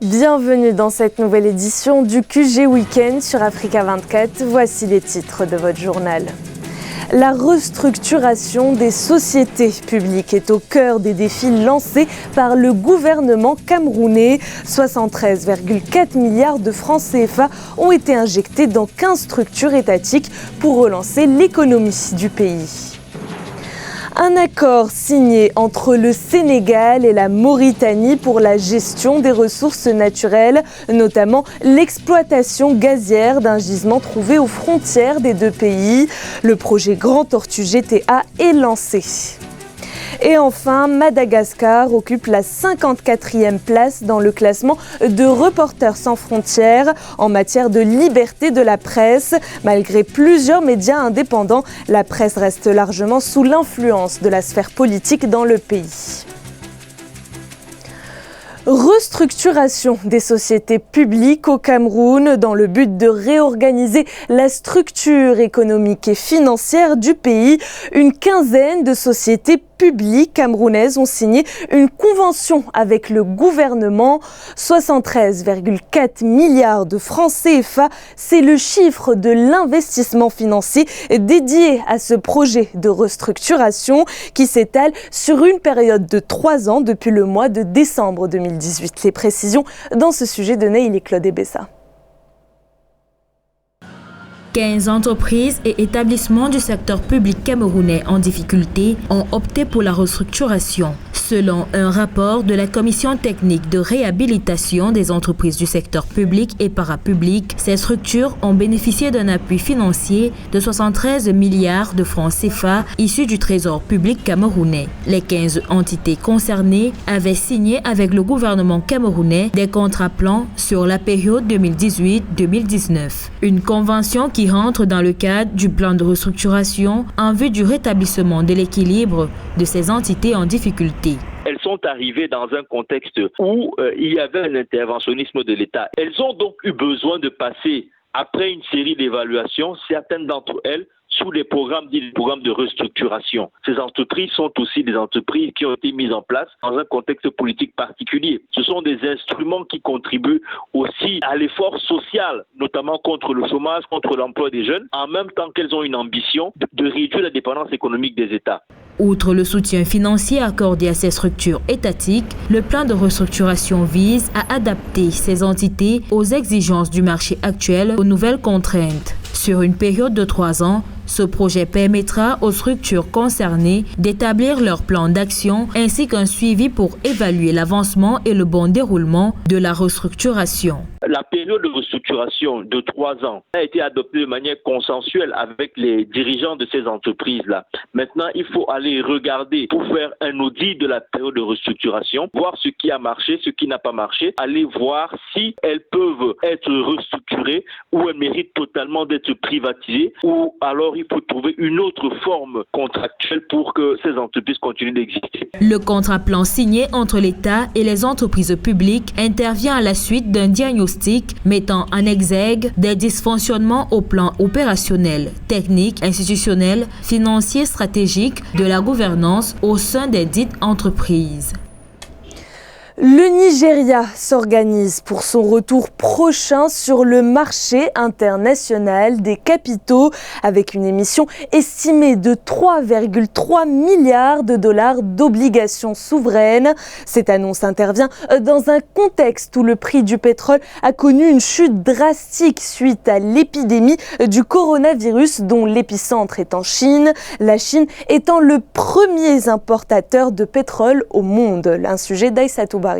Bienvenue dans cette nouvelle édition du QG Week-end sur Africa 24. Voici les titres de votre journal. La restructuration des sociétés publiques est au cœur des défis lancés par le gouvernement camerounais. 73,4 milliards de francs CFA ont été injectés dans 15 structures étatiques pour relancer l'économie du pays. Un accord signé entre le Sénégal et la Mauritanie pour la gestion des ressources naturelles, notamment l'exploitation gazière d'un gisement trouvé aux frontières des deux pays. Le projet Grand Tortue GTA est lancé. Et enfin, Madagascar occupe la 54e place dans le classement de Reporters sans frontières en matière de liberté de la presse. Malgré plusieurs médias indépendants, la presse reste largement sous l'influence de la sphère politique dans le pays. Restructuration des sociétés publiques au Cameroun dans le but de réorganiser la structure économique et financière du pays. Une quinzaine de sociétés publiques camerounaises ont signé une convention avec le gouvernement. 73,4 milliards de francs CFA, c'est le chiffre de l'investissement financier dédié à ce projet de restructuration qui s'étale sur une période de 3 ans depuis le mois de décembre 2018. Les précisions dans ce sujet de Neil et Claude Ebessa. 15 entreprises et établissements du secteur public camerounais en difficulté ont opté pour la restructuration. Selon un rapport de la Commission technique de réhabilitation des entreprises du secteur public et parapublic, ces structures ont bénéficié d'un appui financier de 73 milliards de francs CFA issus du Trésor public camerounais. Les 15 entités concernées avaient signé avec le gouvernement camerounais des contrats plans sur la période 2018-2019. Une convention qui rentre dans le cadre du plan de restructuration en vue du rétablissement de l'équilibre de ces entités en difficulté. Elles sont arrivées dans un contexte où il y avait un interventionnisme de l'État. Elles ont donc eu besoin de passer, après une série d'évaluations, certaines d'entre elles, sous les programmes dits les programmes de restructuration. Ces entreprises sont aussi des entreprises qui ont été mises en place dans un contexte politique particulier. Ce sont des instruments qui contribuent aussi à l'effort social, notamment contre le chômage, contre l'emploi des jeunes, en même temps qu'elles ont une ambition de réduire la dépendance économique des États. Outre le soutien financier accordé à ces structures étatiques, le plan de restructuration vise à adapter ces entités aux exigences du marché actuel, aux nouvelles contraintes. Sur une période de 3 ans, ce projet permettra aux structures concernées d'établir leur plan d'action ainsi qu'un suivi pour évaluer l'avancement et le bon déroulement de la restructuration. La période de restructuration de 3 ans a été adoptée de manière consensuelle avec les dirigeants de ces entreprises-là. Maintenant, il faut aller regarder pour faire un audit de la période de restructuration, voir ce qui a marché, ce qui n'a pas marché, aller voir si elles peuvent être restructurées ou elles méritent totalement d'être privatisées ou alors il faut trouver une autre forme contractuelle pour que ces entreprises continuent d'exister. Le contrat plan signé entre l'État et les entreprises publiques intervient à la suite d'un diagnostic mettant en exergue des dysfonctionnements au plan opérationnel, technique, institutionnel, financier, stratégique de la gouvernance au sein des dites entreprises. Le Nigeria s'organise pour son retour prochain sur le marché international des capitaux avec une émission estimée de 3,3 milliards de dollars d'obligations souveraines. Cette annonce intervient dans un contexte où le prix du pétrole a connu une chute drastique suite à l'épidémie du coronavirus dont l'épicentre est en Chine. La Chine étant le premier importateur de pétrole au monde. Un sujet d'Aïssatou Bari.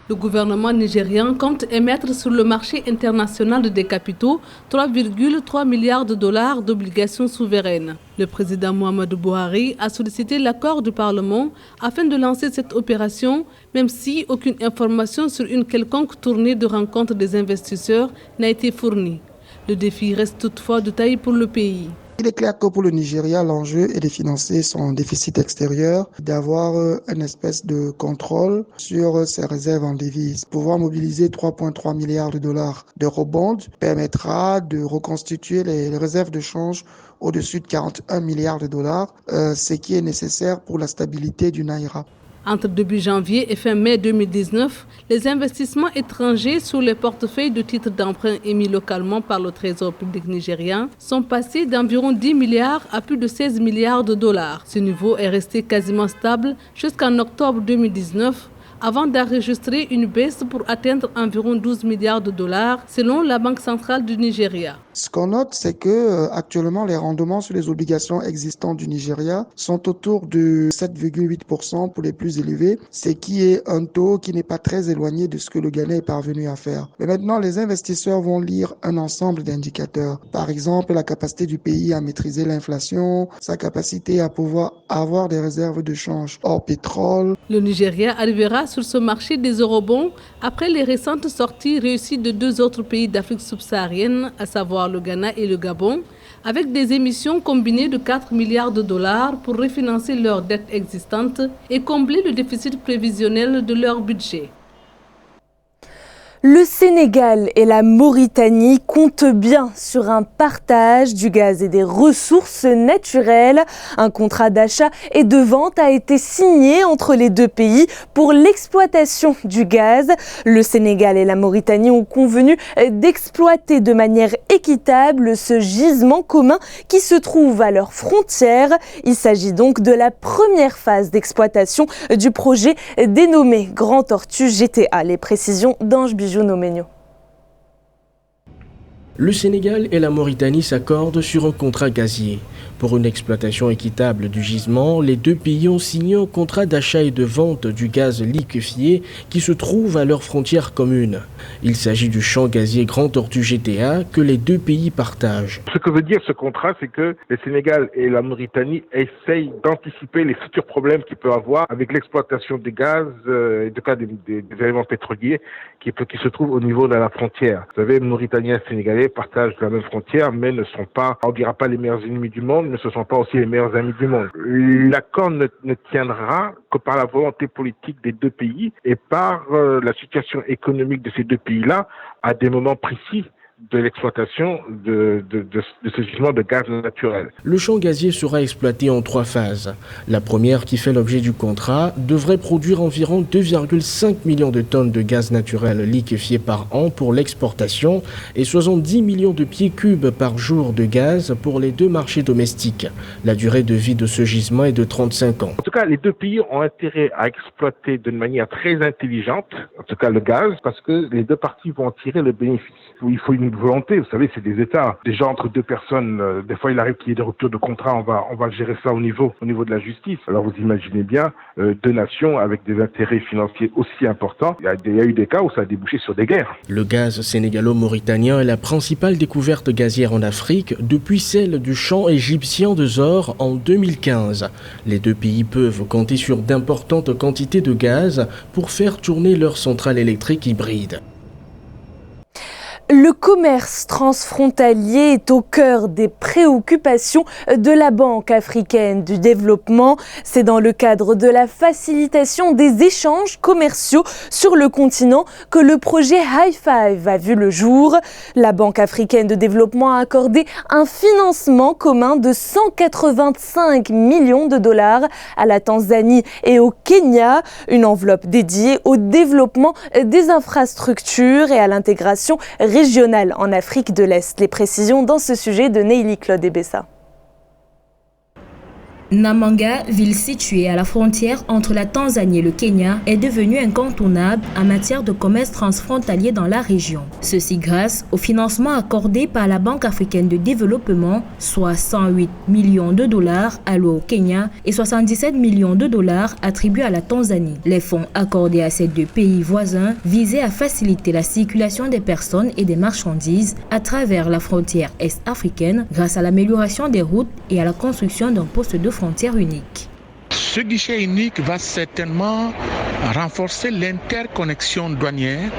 Le gouvernement nigérien compte émettre sur le marché international des capitaux 3,3 milliards de dollars d'obligations souveraines. Le président Muhammadu Buhari a sollicité l'accord du Parlement afin de lancer cette opération, même si aucune information sur une quelconque tournée de rencontre des investisseurs n'a été fournie. Le défi reste toutefois de taille pour le pays. Il est clair que pour le Nigeria, l'enjeu est de financer son déficit extérieur, d'avoir une espèce de contrôle sur ses réserves en devises. Pouvoir mobiliser 3,3 milliards de dollars d'eurobonds permettra de reconstituer les réserves de change au-dessus de 41 milliards de dollars, ce qui est nécessaire pour la stabilité du Naira. Entre début janvier et fin mai 2019, les investissements étrangers sur les portefeuilles de titres d'emprunt émis localement par le Trésor public nigérien sont passés d'environ 10 milliards à plus de 16 milliards de dollars. Ce niveau est resté quasiment stable jusqu'en octobre 2019, avant d'enregistrer une baisse pour atteindre environ 12 milliards de dollars, selon la Banque centrale du Nigeria. Ce qu'on note, c'est que actuellement les rendements sur les obligations existantes du Nigeria sont autour de 7,8% pour les plus élevés, ce qui est un taux qui n'est pas très éloigné de ce que le Ghana est parvenu à faire. Mais maintenant, les investisseurs vont lire un ensemble d'indicateurs. Par exemple, la capacité du pays à maîtriser l'inflation, sa capacité à pouvoir avoir des réserves de change hors pétrole. Le Nigeria arrivera sur ce marché des eurobonds après les récentes sorties réussies de 2 autres pays d'Afrique subsaharienne, à savoir le Ghana et le Gabon, avec des émissions combinées de 4 milliards de dollars pour refinancer leurs dettes existantes et combler le déficit prévisionnel de leur budget. Le Sénégal et la Mauritanie comptent bien sur un partage du gaz et des ressources naturelles. Un contrat d'achat et de vente a été signé entre les deux pays pour l'exploitation du gaz. Le Sénégal et la Mauritanie ont convenu d'exploiter de manière équitable ce gisement commun qui se trouve à leurs frontières. Il s'agit donc de la première phase d'exploitation du projet dénommé Grand Tortue GTA. Les précisions d'Ange Bijou. Le Sénégal et la Mauritanie s'accordent sur un contrat gazier. Pour une exploitation équitable du gisement, les deux pays ont signé un contrat d'achat et de vente du gaz liquéfié qui se trouve à leurs frontières communes. Il s'agit du champ gazier Grand Tortue GTA que les deux pays partagent. Ce que veut dire ce contrat, c'est que le Sénégal et la Mauritanie essayent d'anticiper les futurs problèmes qu'il peut avoir avec l'exploitation des gaz, et de cas des éléments pétroliers qui se trouvent au niveau de la frontière. Vous savez, Mauritaniens et Sénégalais partagent la même frontière, mais ne sont pas, on dira pas les meilleurs ennemis du monde, ne se sont pas aussi les meilleurs amis du monde. L'accord ne tiendra que par la volonté politique des deux pays et par la situation économique de ces deux pays-là à des moments précis de l'exploitation de ce gisement de gaz naturel. Le champ gazier sera exploité en 3 phases. La première, qui fait l'objet du contrat, devrait produire environ 2,5 millions de tonnes de gaz naturel liquéfié par an pour l'exportation et 70 millions de pieds cubes par jour de gaz pour les deux marchés domestiques. La durée de vie de ce gisement est de 35 ans. En tout cas, les deux pays ont intérêt à exploiter d'une manière très intelligente, en tout cas le gaz, parce que les deux parties vont en tirer le bénéfice. Il faut une volonté, vous savez, c'est des États. Déjà entre deux personnes, des fois il arrive qu'il y ait des ruptures de contrat, on va gérer ça au niveau de la justice. Alors vous imaginez bien deux nations avec des intérêts financiers aussi importants. Il y a eu des cas où ça a débouché sur des guerres. Le gaz sénégalo-mauritanien est la principale découverte gazière en Afrique depuis celle du champ égyptien de Zor en 2015. Les deux pays peuvent compter sur d'importantes quantités de gaz pour faire tourner leurs centrales électriques hybrides. Le commerce transfrontalier est au cœur des préoccupations de la Banque africaine du développement. C'est dans le cadre de la facilitation des échanges commerciaux sur le continent que le projet High Five a vu le jour. La Banque africaine de développement a accordé un financement commun de 185 millions de dollars à la Tanzanie et au Kenya, une enveloppe dédiée au développement des infrastructures et à l'intégration régionale en Afrique de l'Est. Les précisions dans ce sujet de Neili Claude Ebessa. Namanga, ville située à la frontière entre la Tanzanie et le Kenya, est devenue incontournable en matière de commerce transfrontalier dans la région. Ceci grâce au financement accordé par la Banque africaine de développement, soit 108 millions de dollars alloués au Kenya et 77 millions de dollars attribués à la Tanzanie. Les fonds accordés à ces deux pays voisins visaient à faciliter la circulation des personnes et des marchandises à travers la frontière est-africaine grâce à l'amélioration des routes et à la construction d'un poste de frontière unique. Ce guichet unique va certainement renforcer l'interconnexion douanière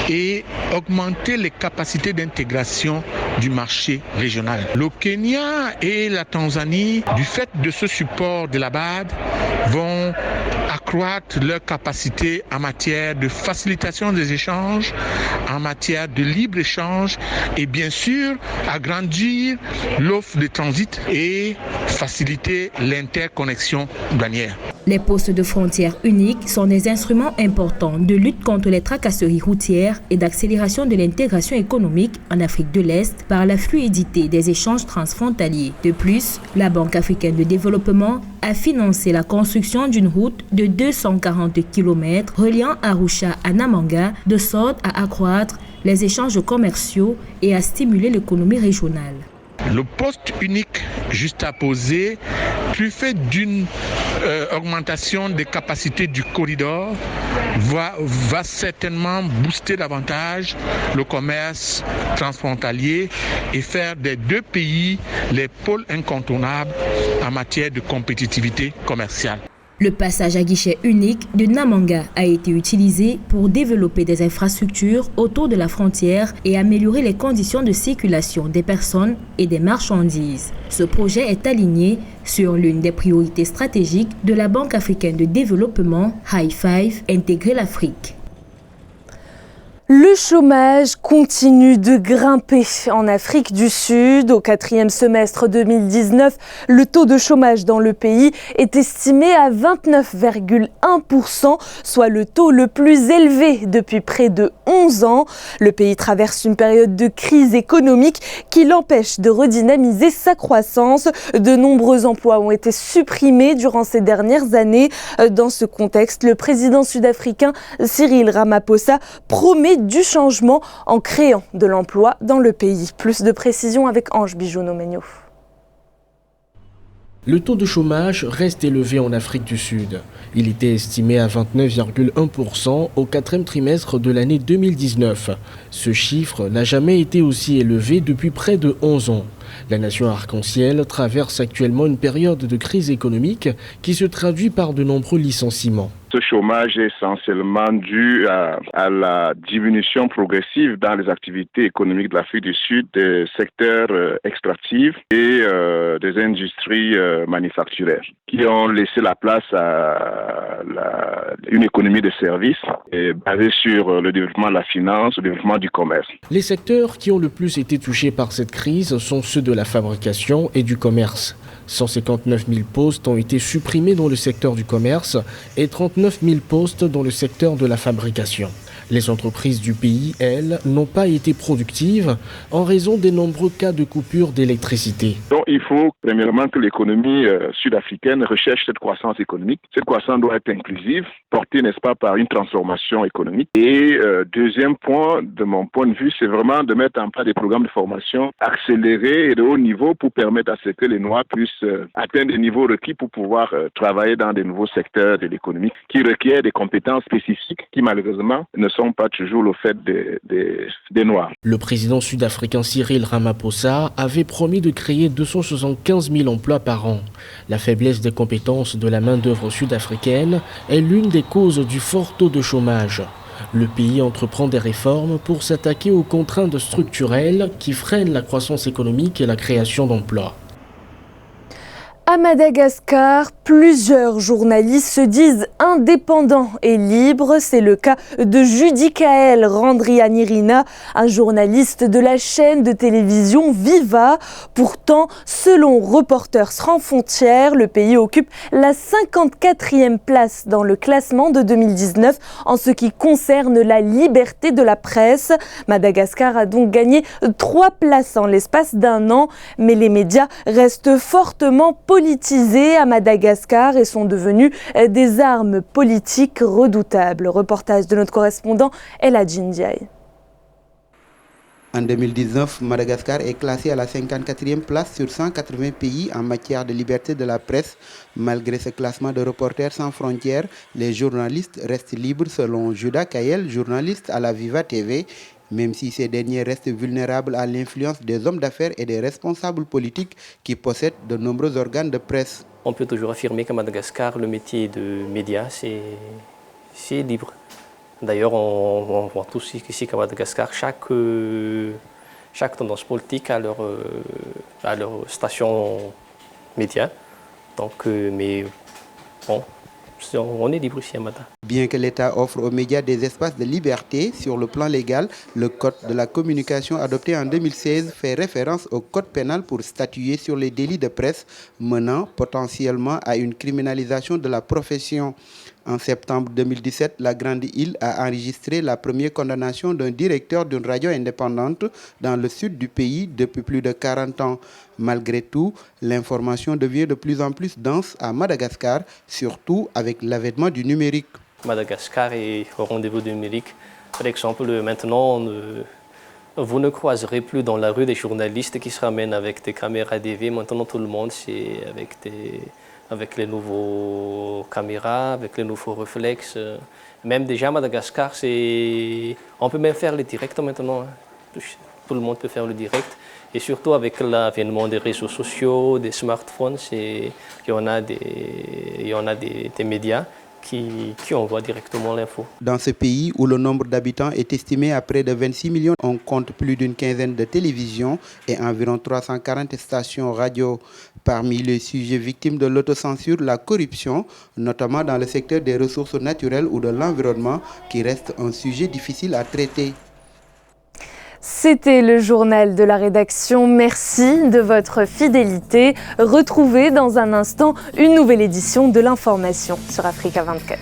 et augmenter les capacités d'intégration du marché régional. Le Kenya et la Tanzanie, du fait de ce support de la BAD, vont accroître leur capacité en matière de facilitation des échanges, en matière de libre-échange et bien sûr agrandir l'offre de transit et faciliter l'interconnexion douanière. Les postes de frontières uniques sont des instruments importants de lutte contre les tracasseries routières et d'accélération de l'intégration économique en Afrique de l'Est par la fluidité des échanges transfrontaliers. De plus, la Banque africaine de développement a financé la construction d'une route de 240 km reliant Arusha à Namanga de sorte à accroître les échanges commerciaux et à stimuler l'économie régionale. Le poste unique juxtaposé, du fait d'une augmentation des capacités du corridor, va certainement booster davantage le commerce transfrontalier et faire des deux pays les pôles incontournables en matière de compétitivité commerciale. Le passage à guichet unique de Namanga a été utilisé pour développer des infrastructures autour de la frontière et améliorer les conditions de circulation des personnes et des marchandises. Ce projet est aligné sur l'une des priorités stratégiques de la Banque africaine de développement, High Five, Intégrer l'Afrique. Le chômage continue de grimper en Afrique du Sud. Au 4e semestre 2019, le taux de chômage dans le pays est estimé à 29,1%, soit le taux le plus élevé depuis près de 11 ans. Le pays traverse une période de crise économique qui l'empêche de redynamiser sa croissance. De nombreux emplois ont été supprimés durant ces dernières années. Dans ce contexte, le président sud-africain Cyril Ramaphosa promet du changement en créant de l'emploi dans le pays. Plus de précisions avec Ange Bijou-Nomenio. Le taux de chômage reste élevé en Afrique du Sud. Il était estimé à 29,1% au 4e trimestre de l'année 2019. Ce chiffre n'a jamais été aussi élevé depuis près de 11 ans. La nation arc-en-ciel traverse actuellement une période de crise économique qui se traduit par de nombreux licenciements. Ce chômage est essentiellement dû à la diminution progressive dans les activités économiques de l'Afrique du Sud des secteurs extractifs et des industries manufacturières qui ont laissé la place à une économie de services basée sur le développement de la finance, le développement du commerce. Les secteurs qui ont le plus été touchés par cette crise sont ceux de la fabrication et du commerce. 159 000 postes ont été supprimés dans le secteur du commerce et 39 000 postes dans le secteur de la fabrication. Les entreprises du pays, elles, n'ont pas été productives en raison des nombreux cas de coupure d'électricité. Donc il faut premièrement que l'économie sud-africaine recherche cette croissance économique. Cette croissance doit être inclusive, portée, n'est-ce pas, par une transformation économique. Et deuxième point, de mon point de vue, c'est vraiment de mettre en place des programmes de formation accélérés et de haut niveau pour permettre à ce que les Noirs puissent atteindre des niveaux requis pour pouvoir travailler dans des nouveaux secteurs de l'économie qui requièrent des compétences spécifiques qui malheureusement ne sont pas toujours le fait des Noirs. Le président sud-africain Cyril Ramaphosa avait promis de créer 275 000 emplois par an. La faiblesse des compétences de la main-d'œuvre sud-africaine est l'une des causes du fort taux de chômage. Le pays entreprend des réformes pour s'attaquer aux contraintes structurelles qui freinent la croissance économique et la création d'emplois. À Madagascar, plusieurs journalistes se disent indépendants et libres. C'est le cas de Judikaël Randrianirina, un journaliste de la chaîne de télévision Viva. Pourtant, selon Reporters sans frontières, le pays occupe la 54e place dans le classement de 2019 en ce qui concerne la liberté de la presse. Madagascar a donc gagné 3 places en l'espace d'un an, mais les médias restent fortement politisés à Madagascar et sont devenus des armes politiques redoutables. Reportage de notre correspondant Eladji Ndiaye. En 2019, Madagascar est classé à la 54e place sur 180 pays en matière de liberté de la presse. Malgré ce classement de Reporters sans frontières, les journalistes restent libres selon Judikaël, journaliste à la Viva TV. Même si ces derniers restent vulnérables à l'influence des hommes d'affaires et des responsables politiques qui possèdent de nombreux organes de presse. On peut toujours affirmer qu'à Madagascar, le métier de média, c'est libre. D'ailleurs, on voit tous ici qu'à Madagascar, chaque tendance politique a leur station média. Donc, mais bon, on est libre ici à Mada. Bien que l'État offre aux médias des espaces de liberté sur le plan légal, le Code de la communication adopté en 2016 fait référence au Code pénal pour statuer sur les délits de presse menant potentiellement à une criminalisation de la profession. En septembre 2017, la Grande Île a enregistré la première condamnation d'un directeur d'une radio indépendante dans le sud du pays depuis plus de 40 ans. Malgré tout, l'information devient de plus en plus dense à Madagascar, surtout avec l'avènement du numérique. Madagascar est au rendez-vous du numérique. Par exemple, maintenant, vous ne croiserez plus dans la rue des journalistes qui se ramènent avec des caméras DV. Maintenant, tout le monde, c'est avec les nouveaux caméras, avec les nouveaux réflexes. Même déjà à Madagascar, on peut même faire le direct maintenant. Tout le monde peut faire le direct. Et surtout avec l'avènement des réseaux sociaux, des smartphones, il y en a des médias qui envoient directement l'info. Dans ce pays où le nombre d'habitants est estimé à près de 26 millions, on compte plus d'une quinzaine de télévisions et environ 340 stations radio. Parmi les sujets victimes de l'autocensure, la corruption, notamment dans le secteur des ressources naturelles ou de l'environnement, qui reste un sujet difficile à traiter. C'était le journal de la rédaction. Merci de votre fidélité. Retrouvez dans un instant une nouvelle édition de l'information sur Africa 24.